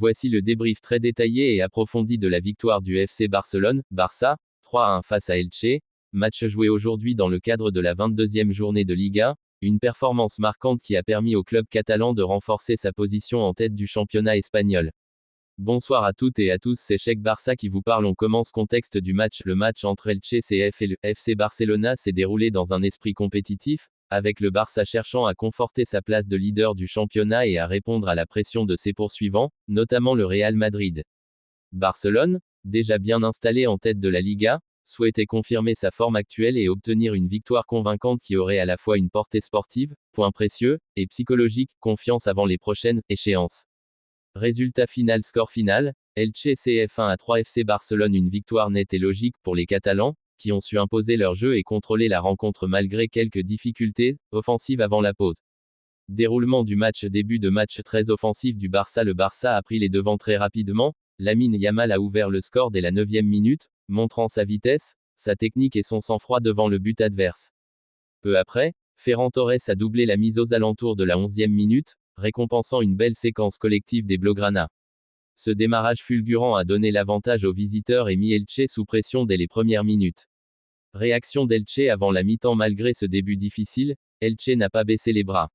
Voici le débrief très détaillé et approfondi de la victoire du FC Barcelone, Barça, 3-1 face à Elche. Match joué aujourd'hui dans le cadre de la 22e journée de Liga, une performance marquante qui a permis au club catalan de renforcer sa position en tête du championnat espagnol. Bonsoir à toutes et à tous, c'est Cheikh Barça qui vous parle. On commence contexte du match. Le match entre Elche CF et le FC Barcelona s'est déroulé dans un esprit compétitif, avec le Barça cherchant à conforter sa place de leader du championnat et à répondre à la pression de ses poursuivants, notamment le Real Madrid. Barcelone, déjà bien installé en tête de la Liga, souhaitait confirmer sa forme actuelle et obtenir une victoire convaincante qui aurait à la fois une portée sportive, point précieux, et psychologique, confiance avant les prochaines échéances. Résultat final. Score final, Elche CF 1-3 FC Barcelone. Une victoire nette et logique pour les Catalans, qui ont su imposer leur jeu et contrôler la rencontre malgré quelques difficultés offensives avant la pause. Déroulement du match. Début de match très offensif du Barça. Le Barça a pris les devants très rapidement. Lamine Yamal a ouvert le score dès la 9e minute, montrant sa vitesse, sa technique et son sang-froid devant le but adverse. Peu après, Ferran Torres a doublé la mise aux alentours de la 11e minute, récompensant une belle séquence collective des Blaugrana. Ce démarrage fulgurant a donné l'avantage aux visiteurs et mis Elche sous pression dès les premières minutes. Réaction d'Elche avant la mi-temps. Malgré ce début difficile, Elche n'a pas baissé les bras.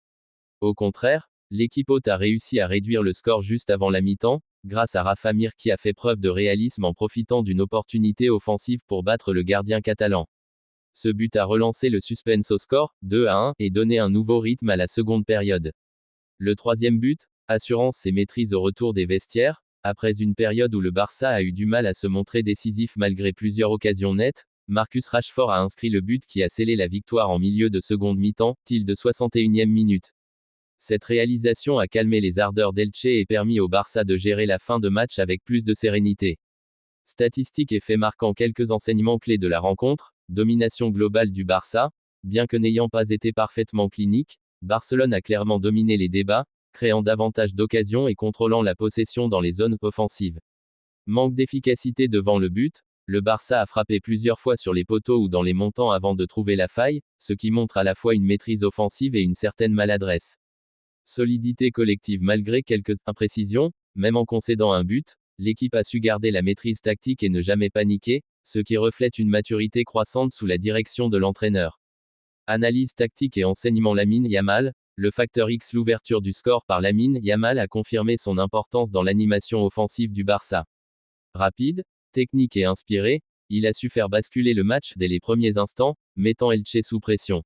Au contraire, l'équipe hôte a réussi à réduire le score juste avant la mi-temps, grâce à Rafa Mir qui a fait preuve de réalisme en profitant d'une opportunité offensive pour battre le gardien catalan. Ce but a relancé le suspense au score, 2-1, et donné un nouveau rythme à la seconde période. Le troisième but, assurance et maîtrise au retour des vestiaires, après une période où le Barça a eu du mal à se montrer décisif malgré plusieurs occasions nettes, Marcus Rashford a inscrit le but qui a scellé la victoire en milieu de seconde mi-temps, de 61e minute. Cette réalisation a calmé les ardeurs d'Elche et permis au Barça de gérer la fin de match avec plus de sérénité. Statistiques et faits marquants. Quelques enseignements clés de la rencontre. Domination globale du Barça. Bien que n'ayant pas été parfaitement clinique, Barcelone a clairement dominé les débats, créant davantage d'occasions et contrôlant la possession dans les zones offensives. Manque d'efficacité devant le but. Le Barça a frappé plusieurs fois sur les poteaux ou dans les montants avant de trouver la faille, ce qui montre à la fois une maîtrise offensive et une certaine maladresse. Solidité collective. Malgré quelques imprécisions, même en concédant un but, l'équipe a su garder la maîtrise tactique et ne jamais paniquer, ce qui reflète une maturité croissante sous la direction de l'entraîneur. Analyse tactique et enseignement. Lamine Yamal, le facteur X. L'ouverture du score par Lamine Yamal a confirmé son importance dans l'animation offensive du Barça. Rapide, technique et inspiré, il a su faire basculer le match dès les premiers instants, mettant Elche sous pression.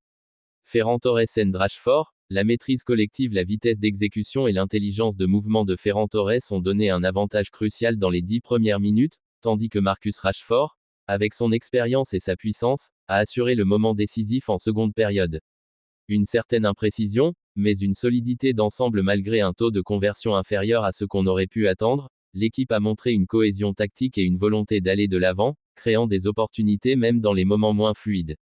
Ferran Torres and Rashford, la maîtrise collective, la vitesse d'exécution et l'intelligence de mouvement de Ferran Torres ont donné un avantage crucial dans les 10 premières minutes, tandis que Marcus Rashford, avec son expérience et sa puissance, a assuré le moment décisif en seconde période. Une certaine imprécision, mais une solidité d'ensemble. Malgré un taux de conversion inférieur à ce qu'on aurait pu attendre, l'équipe a montré une cohésion tactique et une volonté d'aller de l'avant, créant des opportunités même dans les moments moins fluides.